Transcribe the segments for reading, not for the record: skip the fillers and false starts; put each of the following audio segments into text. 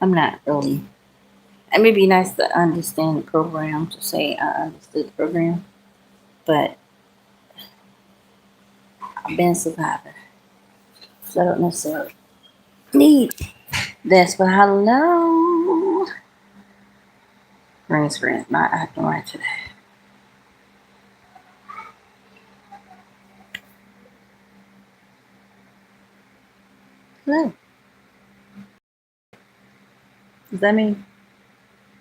I'm not really. It may be nice to understand the program to say I understood the program, but I've been surviving, so I don't necessarily need this. But hello, friends, not acting right today. Hello, is that me?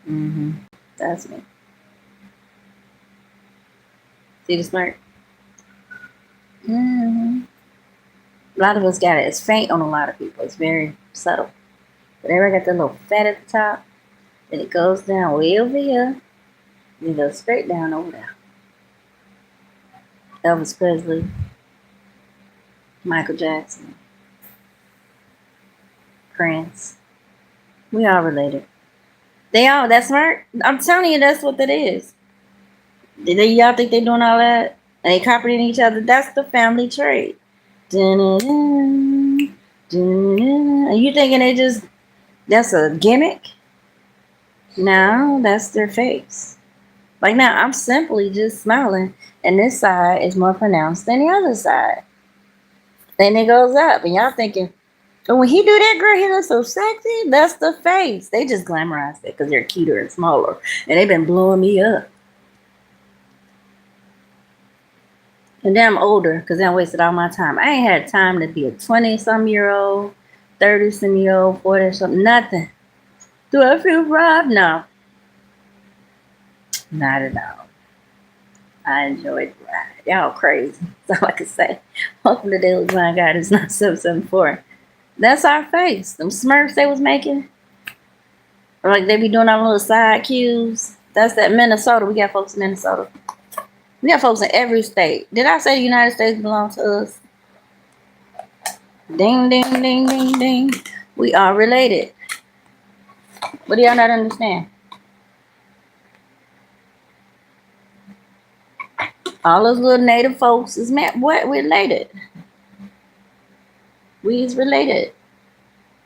Mm-hmm. That's me. See the smirk? Mm-hmm. A lot of us got it. It's faint on a lot of people. It's very subtle. But everybody got that little fat at the top. Then it goes down way over here. Then it goes straight down over there. Elvis Presley, Michael Jackson, Prince. We all related. They all, that's smart. I'm telling you, that's what that is. Y'all think they doing all that? And they copying each other? That's the family trait. Dun-dun-dun, dun-dun-dun. And you thinking they just, that's a gimmick? No, that's their face. Like now, I'm simply just smiling, and this side is more pronounced than the other side. Then it goes up, and y'all thinking, oh, when he do that, girl, he looks so sexy. That's the face. They just glamorized it because they're cuter and smaller, and they've been blowing me up. And then I'm older because I wasted all my time. I ain't had time to be a 20-some-year-old, 30-some-year-old, 40-something, nothing. Do I feel robbed? No, not at all. I enjoyed the ride. Y'all crazy. That's all I can say. Welcome to Daily Blind God. It's not 774. That's our face. Them smurfs they was making. Or like they be doing our little side cues. That's that Minnesota. We got folks in Minnesota. We got folks in every state. Did I say the United States belongs to us? Ding, ding, ding, ding, ding. We are related. What do y'all not understand? All those little native folks is what related. We is related.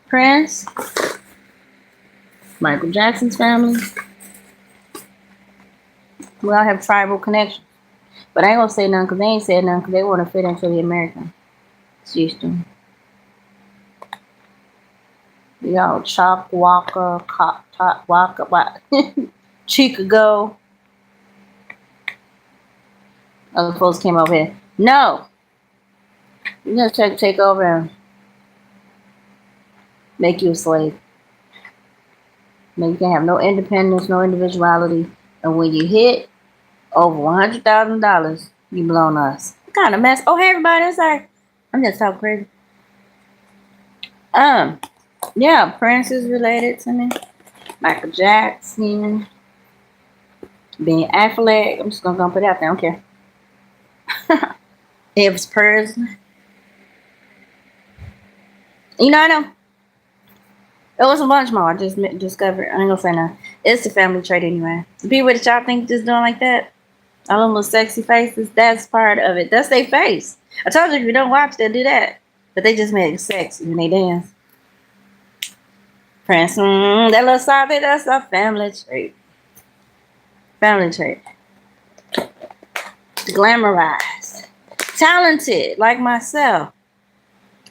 Prince, Michael Jackson's family. We all have tribal connections. But I ain't gonna say none because they ain't said none because they want to fit into the American system. We all Chalk Walker, Top Walker, Chicago. Other folks came over here. No, you're gonna try to take over and make you a slave. No, you can have no independence, no individuality, and when you hit over $100,000, you belong to us. What kind of mess? Oh, hey everybody, I'm sorry. I'm just talking crazy. Um, yeah, Prince is related to me. Michael Jackson, Ben Affleck. I'm just gonna put it out there. I don't care. Elvis Presley. You know, I know. It was a bunch more. I just discovered. I ain't gonna say nothing. It's the family trait anyway. The people that y'all think just doing like that, all them little sexy faces, that's part of it. That's their face. I told you if you don't watch, they'll do that. But they just make it sexy when they dance. Prince, that little side bit, that's a family trait. Family trait. Glamorized. Talented, like myself.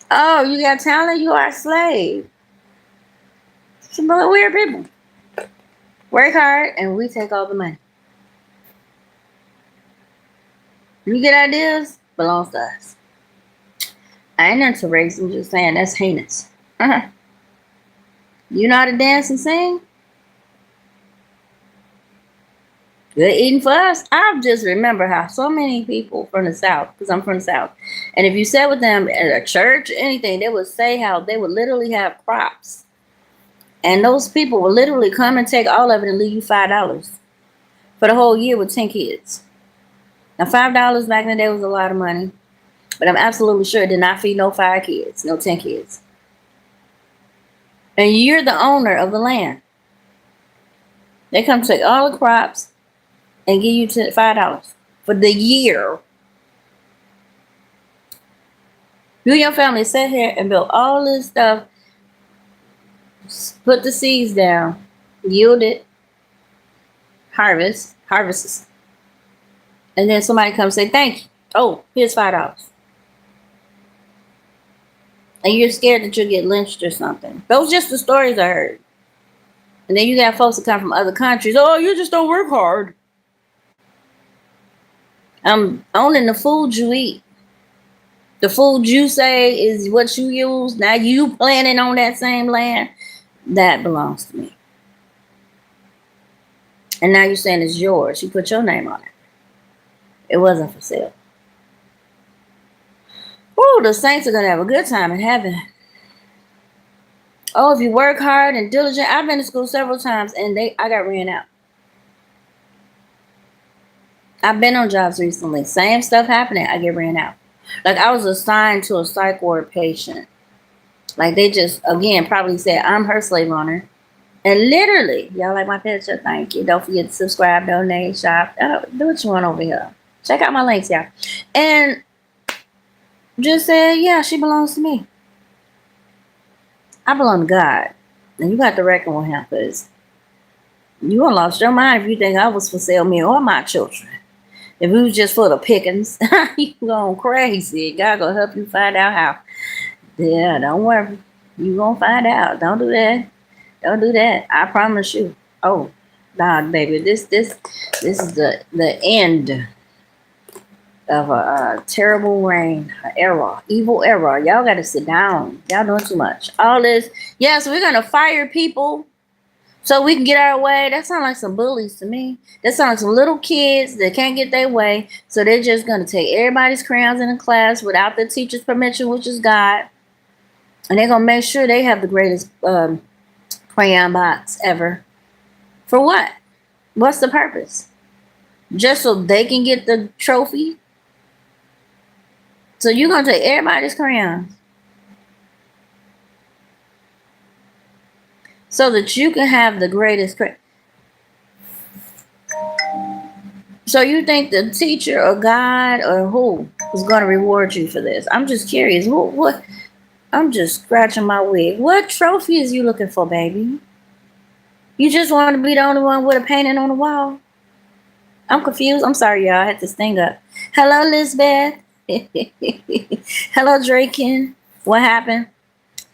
Oh, you got talent, you are a slave. Some weird people. Work hard and we take all the money. You get ideas, belongs to us. I ain't into race, I'm just saying that's heinous. You know how to dance and sing? Good eating for us. I just remember how so many people from the South, because I'm from the South, and if you sat with them at a church or anything, they would say how they would literally have crops. And those people would literally come and take all of it and leave you $5 for the whole year with 10 kids. Now, $5 back in the day was a lot of money, but I'm absolutely sure it did not feed no 5 kids, no 10 kids. And you're the owner of the land. They come take all the crops and give you $5 for the year. You and your family sat here and built all this stuff Put the seeds down, yield it, harvests, and then somebody comes say thank you. Oh, here's $5. And you're scared that you'll get lynched or something. Those are just the stories I heard. And then you got folks that come from other countries. Oh, you just don't work hard. I'm owning the food you eat. The food you say is what you use. Now you planting on that same land. That belongs to me. And now you're saying it's yours. You put your name on it. It wasn't for sale. Oh, the saints are going to have a good time in heaven. Oh, if you work hard and diligent. I've been to school several times and I got ran out. I've been on jobs recently. Same stuff happening. I get ran out. Like I was assigned to a psych ward patient. Like they just, again, probably said, I'm her slave owner. And literally, y'all like my picture? Thank you. Don't forget to subscribe, donate, shop. Do what you want over here. Check out my links, y'all. And just said, yeah, she belongs to me. I belong to God. And you got to reckon with him because you done lost your mind if you think I was for sale, me or my children. If it was just for the pickings, you going crazy. God gonna help you find out how. Yeah, don't worry. You gonna find out. Don't do that. Don't do that. I promise you. Oh, nah, baby. This is the end of a terrible reign, era, evil era. Y'all gotta sit down. Y'all doing too much. All this. Yeah, so we're gonna fire people so we can get our way. That sounds like some bullies to me. That sounds like some little kids that can't get their way. So they're just going to take everybody's crayons in the class without the teacher's permission, which is God. And they're going to make sure they have the greatest crayon box ever. For what? What's the purpose? Just so they can get the trophy? So you're going to take everybody's crayons so that you can have the greatest crayon. So you think the teacher or God or who is going to reward you for this? I'm just curious. What? I'm just scratching my wig. What trophy is you looking for, baby? You just want to be the only one with a painting on the wall? I'm confused. I'm sorry, y'all. I had this thing up. Hello, Lisbeth. Hello, Draken. What happened?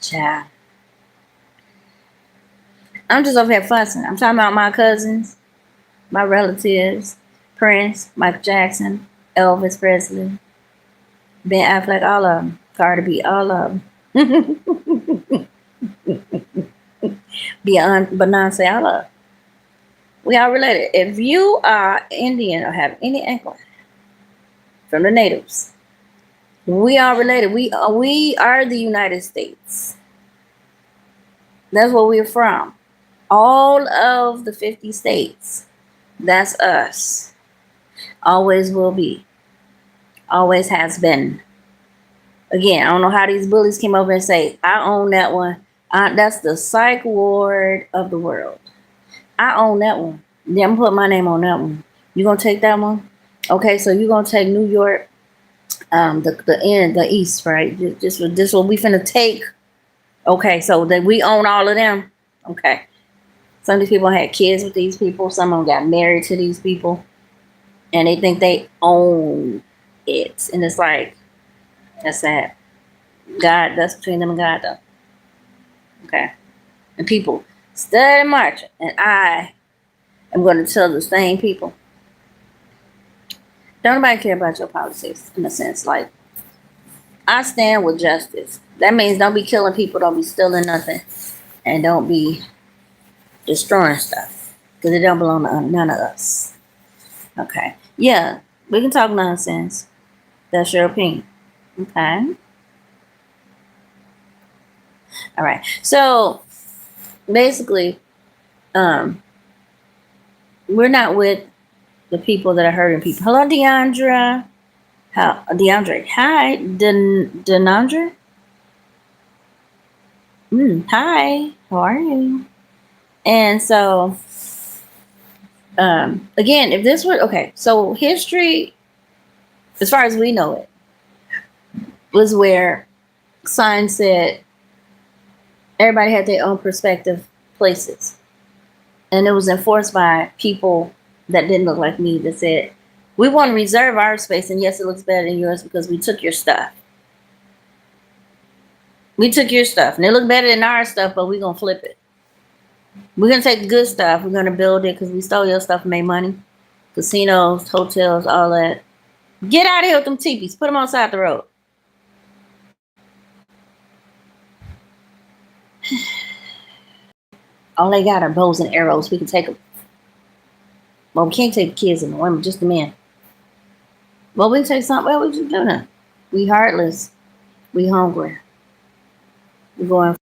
Child. I'm just over here fussing. I'm talking about my cousins, my relatives, Prince, Michael Jackson, Elvis Presley, Ben Affleck, all of them. Cardi B, all of them. Beyonce, all of them. We all related. If you are Indian or have any inkling from the natives, we are related. We are the United States. That's where we're from. All of the 50 states. That's us. Always will be. Always has been. Again, I don't know how these bullies came over and say, I own that one. That's the psych ward of the world. I own that one. Yeah, I'm going to put my name on that one. You going to take that one? Okay, so you're going to take New York, the East, right? This what we finna take. Okay, so that we own all of them. Okay. Some of these people had kids with these people. Some of them got married to these people. And they think they own it. And it's like, that's sad. God, that's between them and God, though. Okay. And people study marching. And I am going to tell the same people. Don't nobody care about your politics, in a sense. Like, I stand with justice. That means don't be killing people. Don't be stealing nothing. And don't be destroying stuff. Because it don't belong to none of us. Okay. Yeah, we can talk nonsense. That's your opinion. Okay. All right. So basically, we're not with the people that are hurting people. Hello, DeAndre. DeAndre. Hi, Denandra. Hi. How are you? And so, again, if this were okay, so history, as far as we know it, was where signs said Everybody had their own perspective places. And it was enforced by people that didn't look like me that said, we want to reserve our space, and yes, it looks better than yours because we took your stuff. We took your stuff, and it looked better than our stuff, but we're going to flip it. We're going to take the good stuff. We're going to build it because we stole your stuff and made money. Casinos, hotels, all that. Get out of here with them teepees. Put them on the side of the road. All they got are bows and arrows. We can take them. Well, we can't take the kids and the women, just the men. Well, we can take something. Well, we just do that. We heartless. We hungry. We going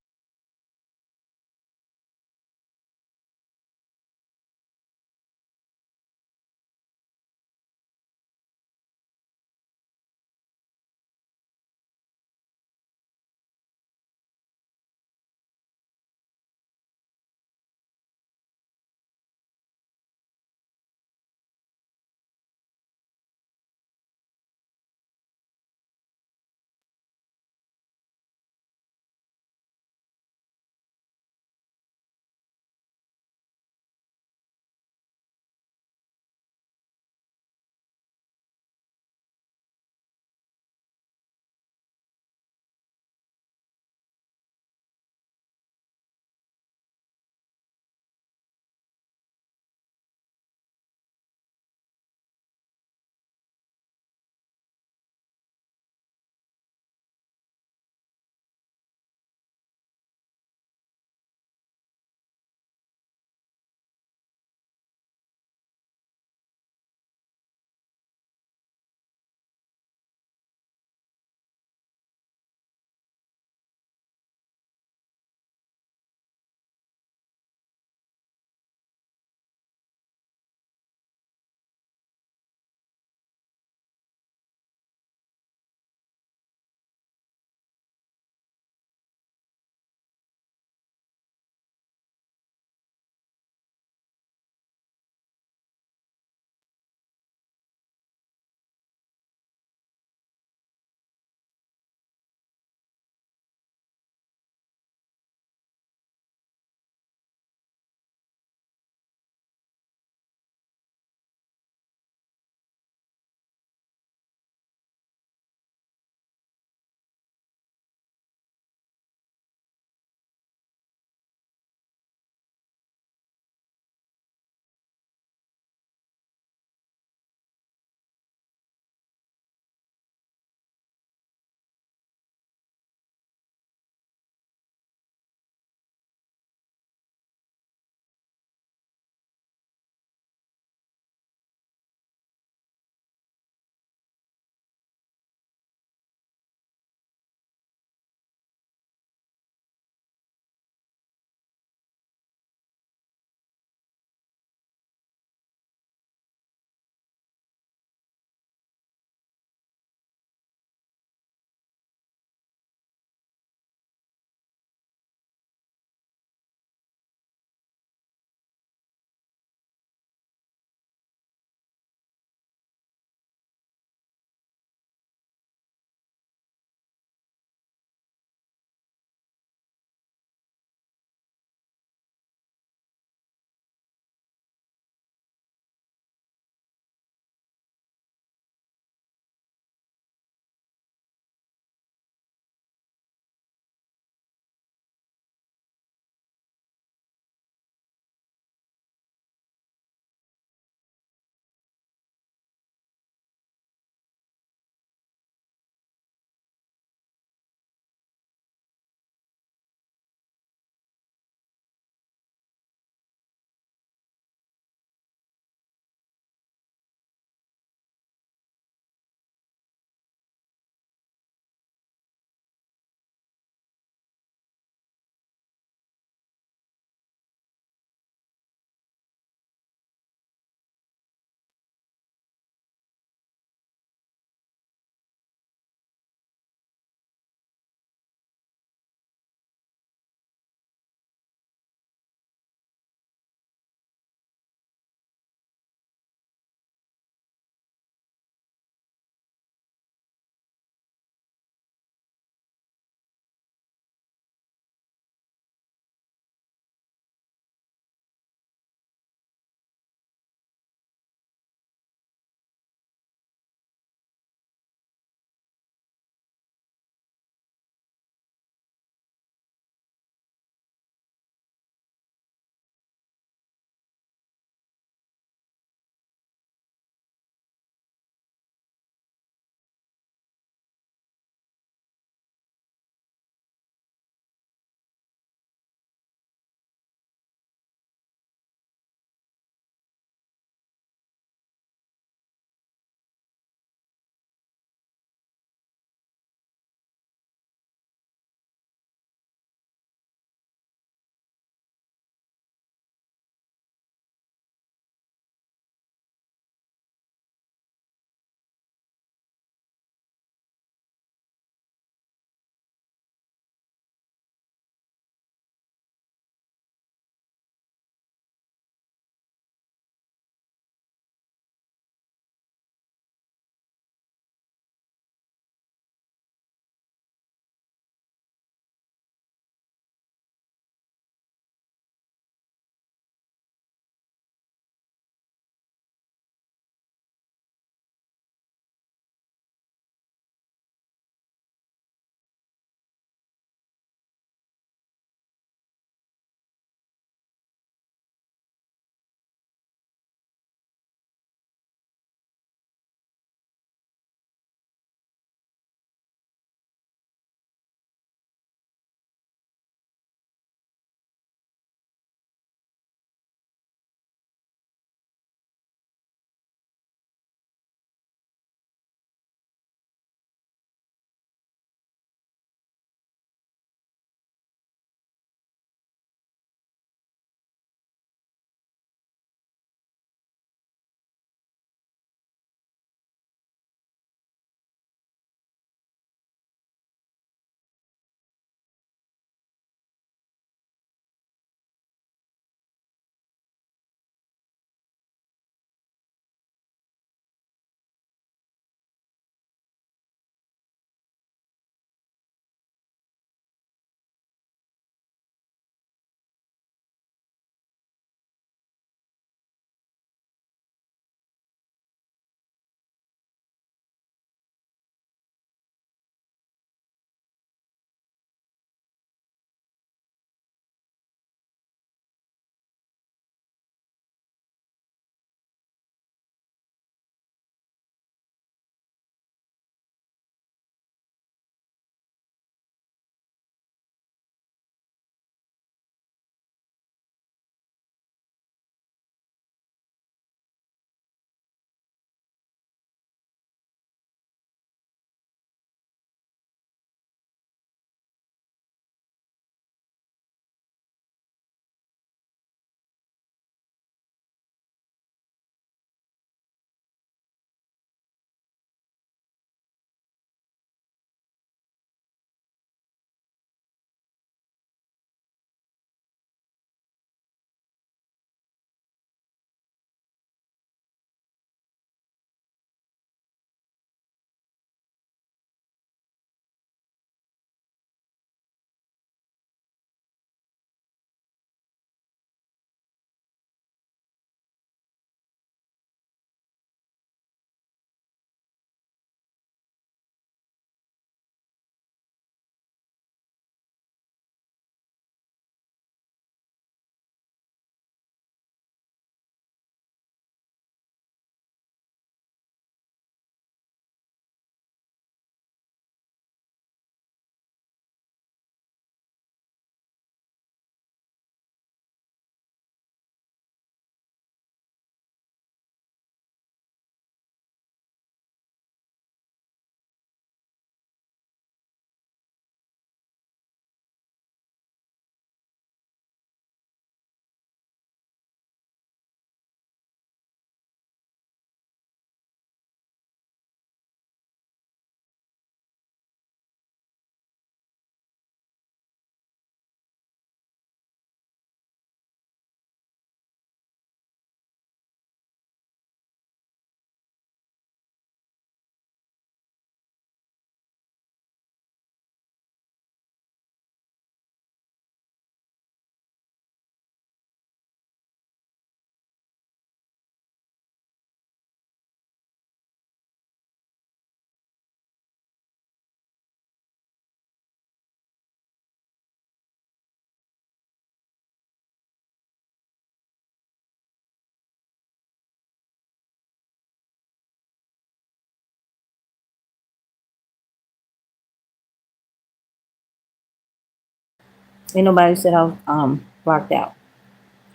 Ain't nobody said I was blocked out.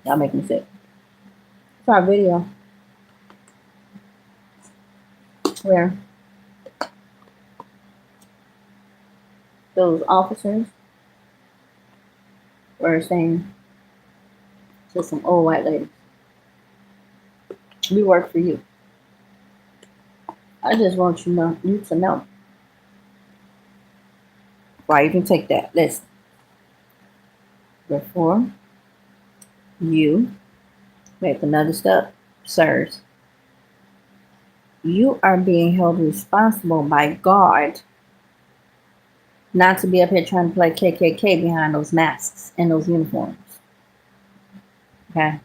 Y'all make me sick. Saw a video where those officers were saying to some old white lady, "We work for you. I just want you to know why you can take that. Listen, before you make another step, sirs, you are being held responsible by God not to be up here trying to play KKK behind those masks and those uniforms. Okay?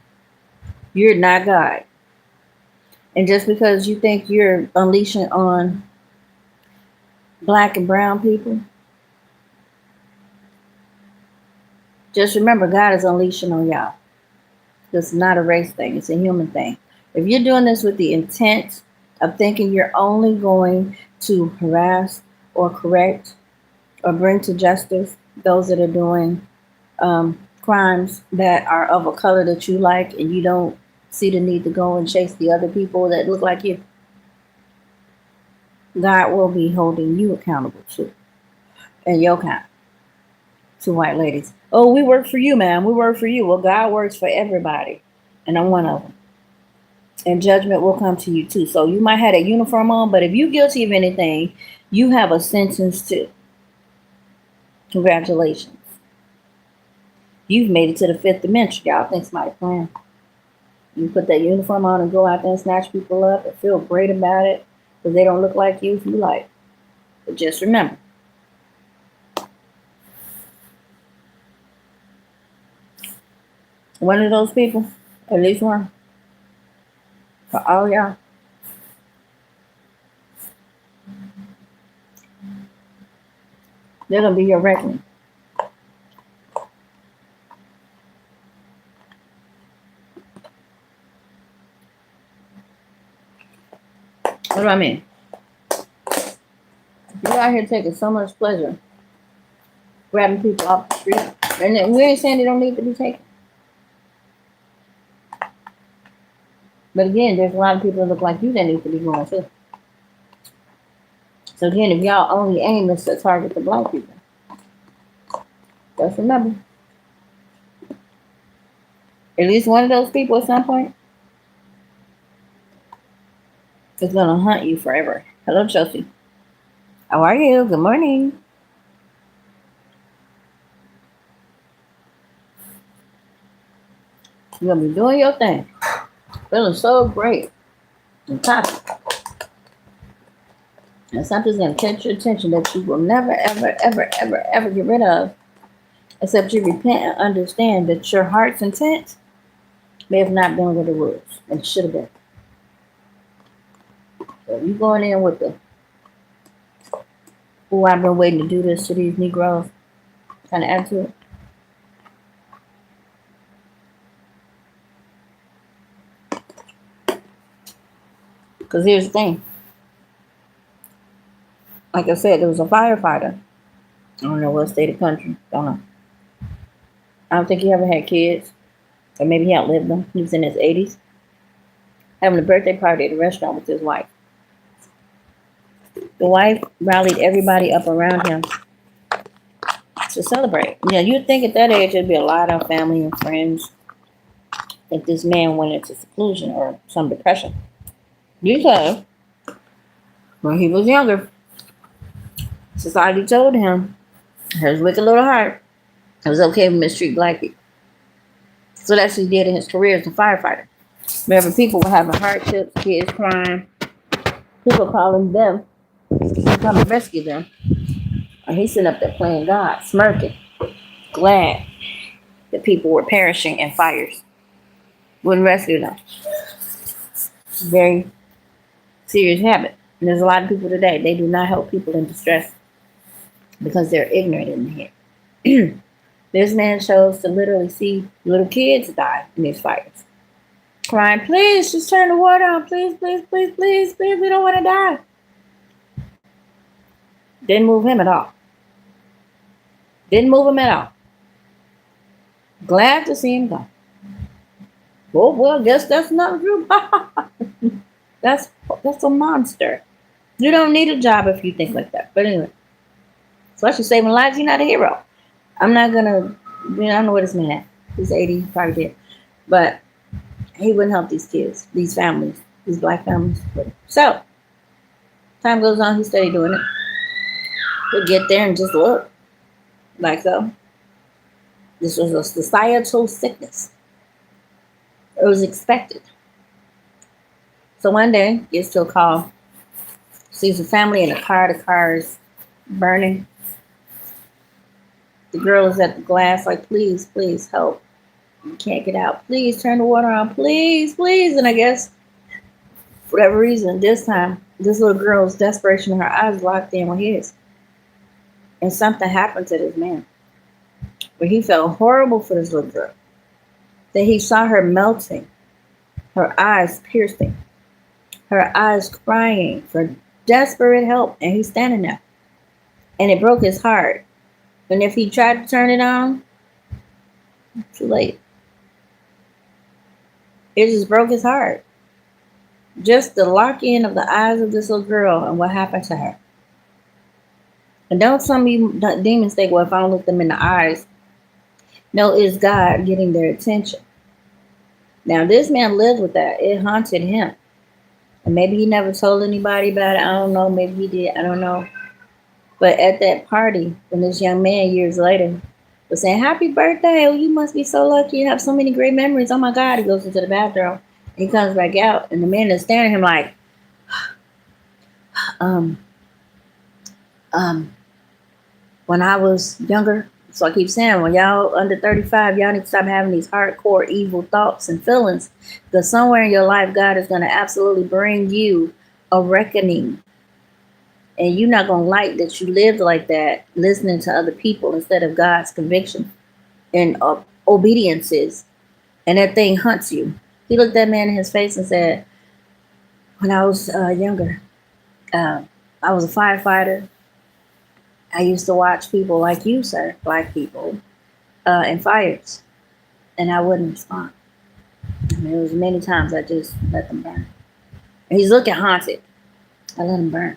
You're not God. And just because you think you're unleashing on black and brown people, just remember God is unleashing on y'all. It's not a race thing, it's a human thing. If you're doing this with the intent of thinking you're only going to harass or correct or bring to justice those that are doing crimes that are of a color that you like, and you don't see the need to go and chase the other people that look like you, God will be holding you accountable too. And your kind. To white ladies. Oh, we work for you, man. We work for you. Well, God works for everybody. And I'm one of them. And judgment will come to you too. So you might have a uniform on, but if you're guilty of anything, you have a sentence too. Congratulations. You've made it to the fifth dimension. Y'all think somebody playing. You put that uniform on and go out there and snatch people up and feel great about it because they don't look like you if you like. But just remember, one of those people, at least one, for all y'all, they're going to be your reckoning. What do I mean? You're out here taking so much pleasure grabbing people off the street. And we ain't saying they don't need to be taken. But again, there's a lot of people that look like you that need to be going too. So again, if y'all only aim is to target the black people, just remember, at least one of those people at some point is going to hunt you forever. Hello, Chelsea. How are you? Good morning. You're going to be doing your thing. Feeling so great and toxic. And something's going to catch your attention that you will never, ever, ever, ever, ever get rid of, except you repent and understand that your heart's intent may have not been what it was and should have been. So you going in with the, oh, I've been waiting to do this to these Negroes kind of attitude. Because here's the thing. Like I said, there was a firefighter. I don't know what state of country. Don't know. I don't think he ever had kids. Or maybe he outlived them. He was in his 80s. Having a birthday party at a restaurant with his wife. The wife rallied everybody up around him to celebrate. Yeah, you'd think at that age there'd be a lot of family and friends. I think this man went into seclusion or some depression. Because when he was younger, society told him, his wicked little heart, it was okay to mistreat black people. So that's what he did in his career as a firefighter. Whenever people were having hardships, kids crying, people calling them to come and rescue them. And he's sitting up there playing God, smirking, glad that people were perishing in fires. Wouldn't rescue them. Very serious habit. And there's a lot of people today, they do not help people in distress because they're ignorant in here. This man chose to literally see little kids die in these fires. Crying, please, just turn the water on. Please, please, please, please, please, we don't want to die. Didn't move him at all. Didn't move him at all. Glad to see him go. Well, guess that's not true. that's that's a monster. You don't need a job if you think like that. But anyway, especially saving lives, you're not a hero. I'm not gonna. I don't know what this man at. He's 80, probably dead. But he wouldn't help these kids, these families, these black families. So time goes on, he steady doing it. He'll get there and just look like so. This was a societal sickness. It was expected. So one day, gets to a call, sees a family in a car. The car is burning. The girl is at the glass, like, please, please help. You can't get out. Please turn the water on. Please, please. And I guess for whatever reason, this time, this little girl's desperation, her eyes locked in with his. And something happened to this man. But he felt horrible for this little girl. That he saw her melting, her eyes piercing, her eyes crying for desperate help. And he's standing there. And it broke his heart. And if he tried to turn it on, too late. It just broke his heart. Just the lock in of the eyes of this little girl and what happened to her. And don't some of you demons think, well, if I don't look them in the eyes, no, it's God getting their attention. Now, this man lived with that. It haunted him. And maybe he never told anybody about it. I don't know. Maybe he did. I don't know. But at that party, when this young man years later was saying, happy birthday. Oh, you must be so lucky. You have so many great memories. Oh, my God. He goes into the bathroom. He comes back out. And the man is staring at him like, um, when I was younger, so I keep saying, when y'all under 35, y'all need to stop having these hardcore evil thoughts and feelings, because somewhere in your life, God is going to absolutely bring you a reckoning. And you're not going to like that you lived like that, listening to other people instead of God's conviction and obediences. And that thing hunts you. He looked that man in his face and said, when I was younger, I was a firefighter. I used to watch people like you, sir, black people, in fires, and I wouldn't respond. I mean, it was many times I just let them burn. And he's looking haunted. I let him burn.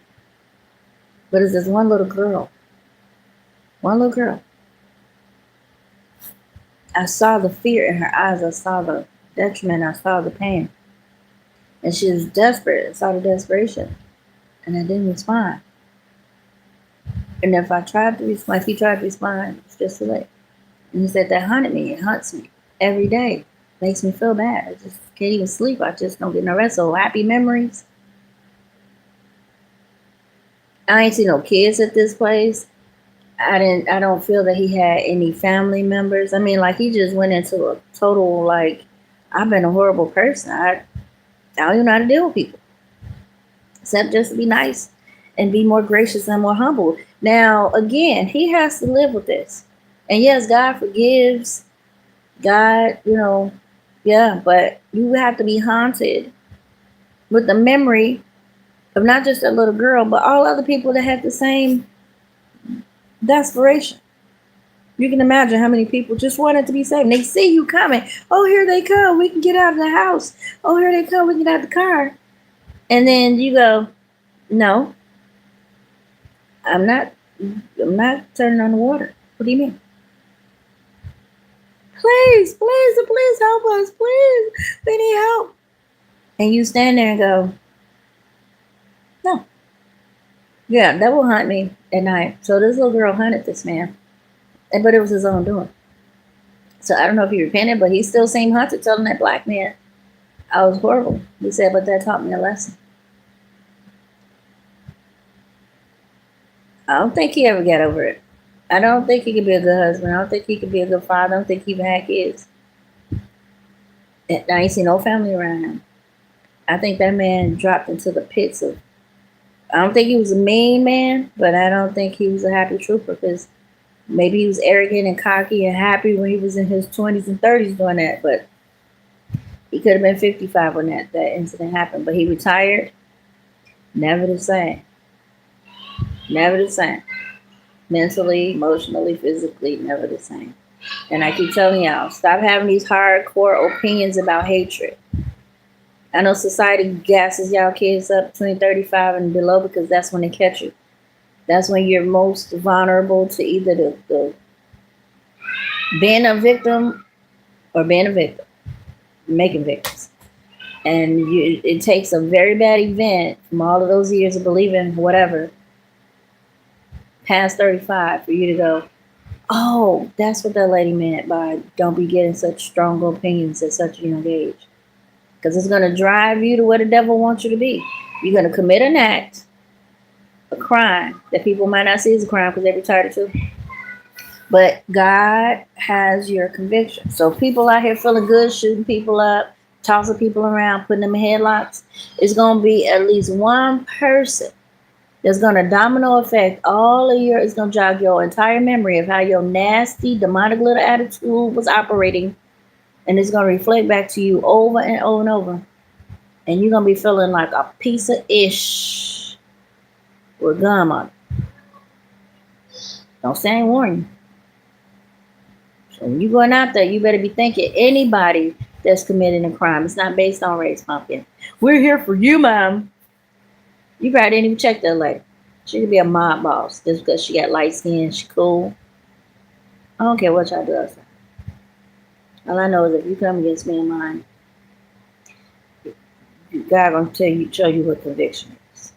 But it's this one little girl. One little girl. I saw the fear in her eyes. I saw the detriment. I saw the pain. And she was desperate. I saw the desperation. And I didn't respond. And if I tried to respond, if he tried to respond, it's just too late. And he said, that haunted me. It haunts me every day. Makes me feel bad. I just can't even sleep. I just don't get no rest. So happy memories. I ain't seen no kids at this place. I don't feel that he had any family members. I mean, like, he just went into a total, like, I've been a horrible person. I don't even know how to deal with people. Except just to be nice and be more gracious and more humble. Now, again, he has to live with this. And yes, God forgives. God, yeah, but you have to be haunted with the memory of not just that little girl, but all other people that had the same desperation. You can imagine how many people just wanted to be saved. And they see you coming. Oh, here they come. We can get out of the house. Oh, here they come. We can get out of the car. And then you go, no, I'm not turning on the water. What do you mean? Please, please, please help us. Please, we need help. And you stand there and go, no. Yeah, that will haunt me at night. So this little girl hunted this man. But it was his own doing. So I don't know if he repented, but he still seemed haunted, telling that black man, I was horrible. He said, but that taught me a lesson. I don't think he ever got over it. I don't think he could be a good husband. I don't think he could be a good father. I don't think he even had kids. And I ain't seen no family around him. I think that man dropped into the pits of, I don't think he was a mean man, but I don't think he was a happy trooper, because maybe he was arrogant and cocky and happy when he was in his 20s and 30s doing that, but he could have been 55 when that incident happened. But he retired, never the same. Never the same. Mentally, emotionally, physically, never the same. And I keep telling y'all, stop having these hardcore opinions about hatred. I know society gasses y'all kids up between 35 and below because that's when they catch you. That's when you're most vulnerable to either the being a victim or being a victim, making victims. And it takes a very bad event from all of those years of believing whatever past 35 for you to go, oh, that's what that lady meant by don't be getting such strong opinions at such a young age. Because it's going to drive you to where the devil wants you to be. You're going to commit an act, a crime that people might not see as a crime because they're retarded too. But God has your conviction. So people out here feeling good, shooting people up, tossing people around, putting them in headlocks, it's going to be at least one person that's going to domino effect all of your, it's going to jog your entire memory of how your nasty, demonic little attitude was operating. And it's going to reflect back to you over and over and over. And you're going to be feeling like a piece of ish with gum on it. Don't say I ain't warn you. So when you're going out there, you better be thinking anybody that's committing a crime. It's not based on race, pumpkin. We're here for you, mom. You probably didn't even check that lady. She could be a mob boss just because she got light skin. She cool. I don't care what y'all do outside. All I know is if you come against me and mine, God gonna show you what conviction is.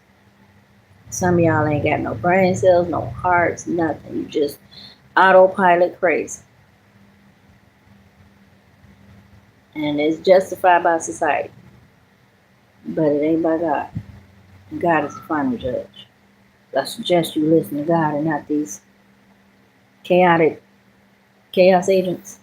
Some of y'all ain't got no brain cells, no hearts, nothing. You just autopilot crazy. And it's justified by society. But it ain't by God. God is the final judge. I suggest you listen to God and not these chaos agents.